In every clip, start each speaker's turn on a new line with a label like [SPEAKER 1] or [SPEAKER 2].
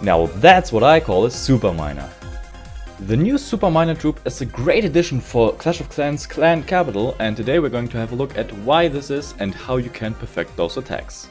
[SPEAKER 1] Now that's what I call a super miner. The new super miner troop is a great addition for Clash of Clans clan capital, and today we're going to have a look at why this is and how you can perfect those attacks.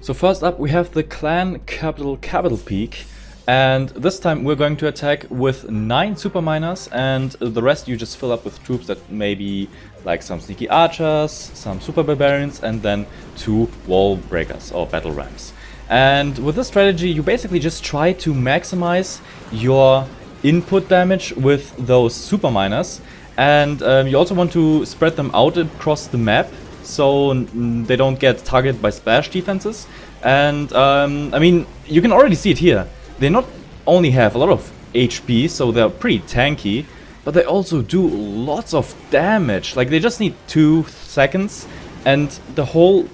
[SPEAKER 1] So first up we have the clan capital peak, and this time we're going to attack with 9 super miners, and the rest you just fill up with troops that maybe like some sneaky archers, some super barbarians, and then 2 wall breakers or battle rams. And with this strategy you basically just try to maximize your input damage with those super miners, and you also want to spread them out across the map so they don't get targeted by splash defenses. And I mean, you can already see it here. They not only have a lot of HP, so they're pretty tanky, but they also do lots of damage. Like, they just need 2 seconds and the whole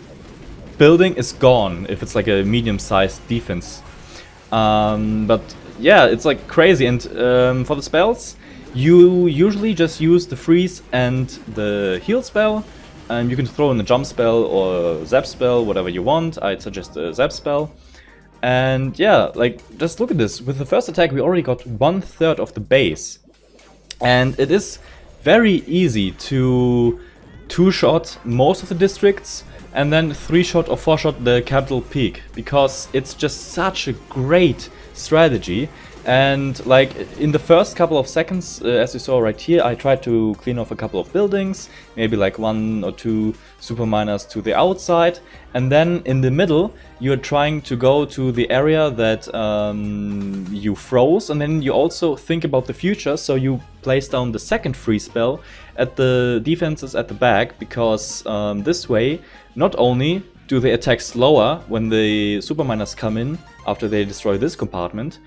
[SPEAKER 1] building is gone if it's like a medium-sized defense. But yeah, it's like crazy. And for the spells, you usually just use the freeze and the heal spell. And you can throw in a jump spell or zap spell, whatever you want. I'd suggest a zap spell. And yeah, like, just look at this. With the first attack we already got 1/3 of the base. And it is very easy to 2-shot most of the districts and then 3-shot or 4-shot the capital peak, because it's just such a great strategy. And like, in the first couple of seconds, as you saw right here, I tried to clean off a couple of buildings, maybe like 1 or 2 super miners to the outside, and then in the middle you're trying to go to the area that you froze, and then you also think about the future, so you place down the second freeze spell at the defenses at the back, because this way not only do they attack slower when the super miners come in after they destroy this compartment,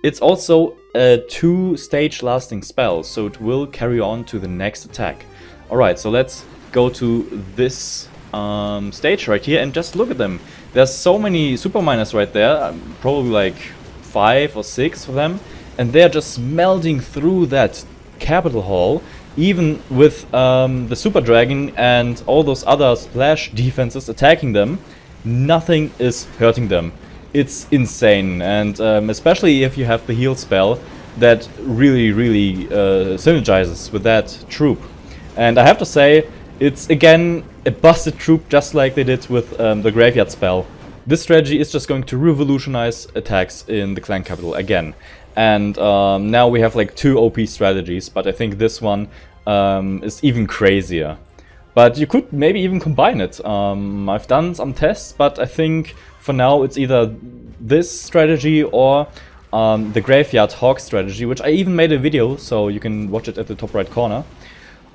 [SPEAKER 1] it's also a 2-stage lasting spell, so it will carry on to the next attack. Alright, so let's go to this stage right here and just look at them. There's so many super miners right there, probably like 5 or 6 of them, and they're just melting through that capital hall. Even with the super dragon and all those other splash defenses attacking them, nothing is hurting them. It's insane, and especially if you have the heal spell, that really synergizes with that troop. And I have to say, it's again a busted troop, just like they did with the graveyard spell. This strategy is just going to revolutionize attacks in the clan capital again. And now we have like 2 OP strategies, but I think this one is even crazier. But you could maybe even combine it. I've done some tests, but I think for now it's either this strategy or the Graveyard Hawk strategy, which I even made a video, so you can watch it at the top right corner.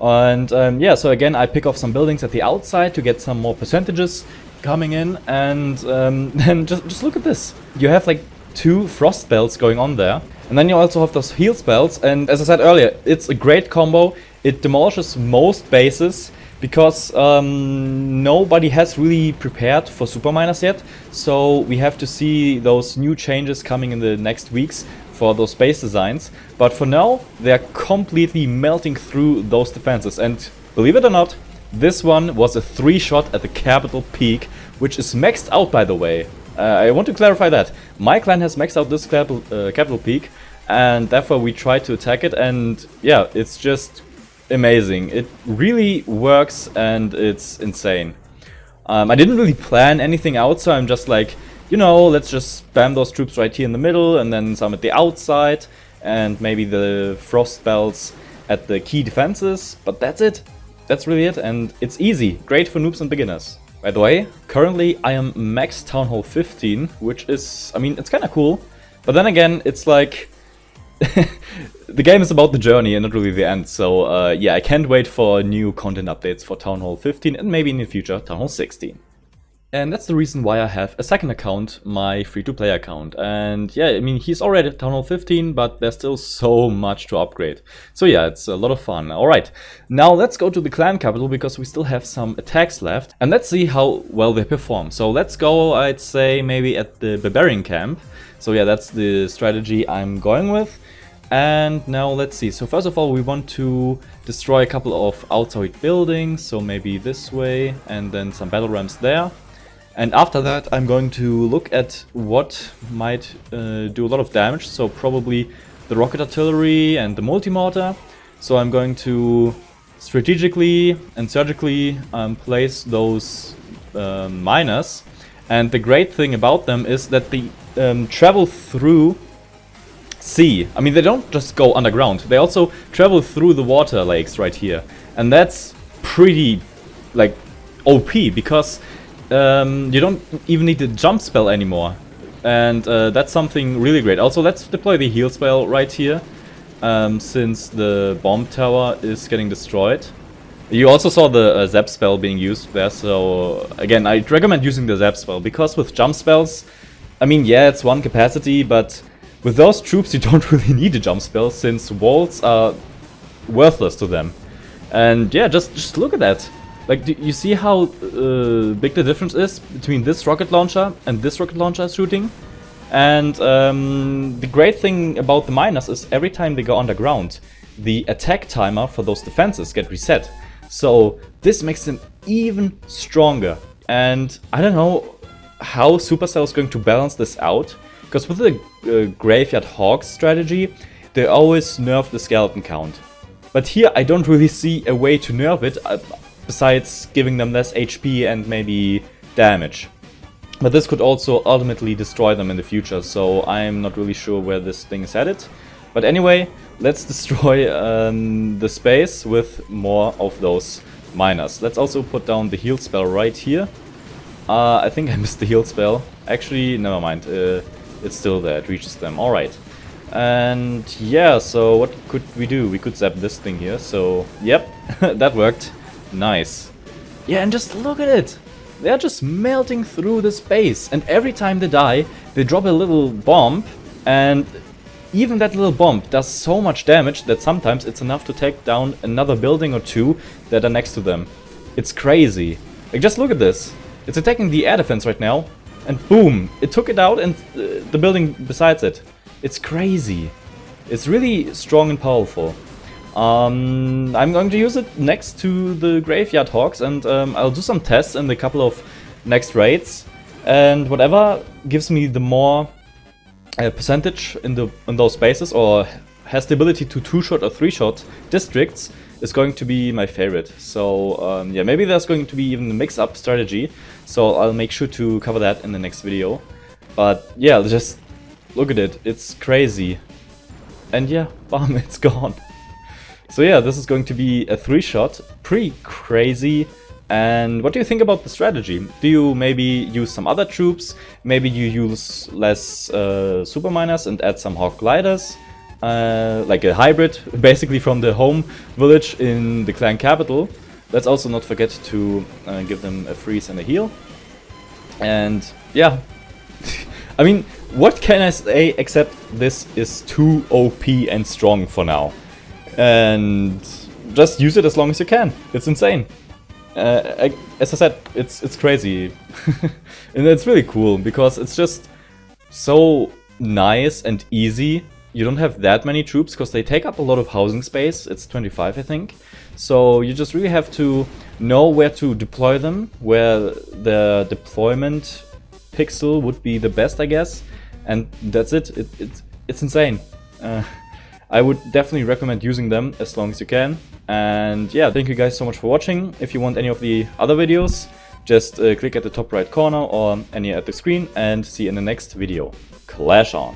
[SPEAKER 1] And yeah, so again I pick off some buildings at the outside to get some more percentages coming in, and then just look at this. You have like 2 frost spells going on there, and then you also have those heal spells, and as I said earlier, it's a great combo. It demolishes most bases, because nobody has really prepared for super miners yet, so we have to see those new changes coming in the next weeks for those base designs. But for now, they're completely melting through those defenses, and believe it or not, this one was a 3-shot at the capital peak, which is maxed out, by the way. I want to clarify that. My clan has maxed out this capital peak, and therefore we try to attack it, and yeah, it's just amazing. It really works and it's insane. I didn't really plan anything out, so I'm just like, you know, let's just spam those troops right here in the middle and then some at the outside and maybe the frost spells at the key defenses, but that's it. That's really it, and it's easy. Great for noobs and beginners. By the way, currently I am max Town Hall 15, which is, I mean, it's kinda cool, but then again, it's like the game is about the journey and not really the end, so yeah, I can't wait for new content updates for Town Hall 15 and maybe in the future Town Hall 16. And that's the reason why I have a second account, my free-to-play account. And yeah, I mean, he's already at Town Hall 15, but there's still so much to upgrade. So yeah, it's a lot of fun. Alright, now let's go to the clan capital, because we still have some attacks left. And let's see how well they perform. So let's go, I'd say, maybe at the barbarian camp. So yeah, that's the strategy I'm going with. And now let's see. So first of all, we want to destroy a couple of outside buildings. So maybe this way, and then some battle rams there. And after that, I'm going to look at what might do a lot of damage. So probably the rocket artillery and the multi-mortar. So I'm going to strategically and surgically place those miners. And the great thing about them is that they travel through sea. I mean, they don't just go underground. They also travel through the water lakes right here. And that's pretty, like, OP, because you don't even need the jump spell anymore. And that's something really great. Also, let's deploy the heal spell right here. Since the bomb tower is getting destroyed. You also saw the zap spell being used there, so again, I'd recommend using the zap spell, because with jump spells, I mean, yeah, it's one capacity, but with those troops you don't really need a jump spell, since walls are worthless to them. And yeah, just look at that. Like, do you see how big the difference is between this rocket launcher and this rocket launcher shooting? And the great thing about the miners is every time they go underground, the attack timer for those defenses get reset. So this makes them even stronger. And I don't know how Supercell is going to balance this out, because with the Graveyard Hawks strategy, they always nerf the skeleton count. But here I don't really see a way to nerf it, besides giving them less HP and maybe damage. But this could also ultimately destroy them in the future, so I'm not really sure where this thing is headed. But anyway, let's destroy the space with more of those miners. Let's also put down the heal spell right here. I think I missed the heal spell. Actually, never mind. It's still there. It reaches them. Alright. And yeah, so what could we do? We could zap this thing here. So, yep, that worked. Nice. Yeah, and just look at it. They're just melting through the space, and every time they die, they drop a little bomb, and even that little bomb does so much damage that sometimes it's enough to take down another building or two that are next to them. It's crazy. Like, just look at this. It's attacking the air defense right now, and boom, it took it out and the building besides it. It's crazy. It's really strong and powerful. I'm going to use it next to the Graveyard Hawks, and I'll do some tests in the couple of next raids, and whatever gives me the more percentage in those spaces, or has the ability to 2-shot or 3-shot districts, is going to be my favorite. So yeah, maybe there's going to be even a mix-up strategy, so I'll make sure to cover that in the next video. But yeah, just look at it, it's crazy. And yeah, bam, it's gone. So yeah, this is going to be a 3-shot, pretty crazy. And what do you think about the strategy? Do you maybe use some other troops? Maybe you use less super miners and add some hawk gliders? Like a hybrid, basically from the home village in the clan capital. Let's also not forget to give them a freeze and a heal. And yeah, I mean, what can I say except this is too OP and strong for now. And just use it as long as you can. It's insane. As I said, it's crazy. And it's really cool because it's just so nice and easy. You don't have that many troops because they take up a lot of housing space. It's 25, I think. So you just really have to know where to deploy them, where the deployment pixel would be the best, I guess. And that's it. It's insane. I would definitely recommend using them as long as you can. And yeah, thank you guys so much for watching. If you want any of the other videos, just click at the top right corner or any at the screen and see you in the next video. Clash on!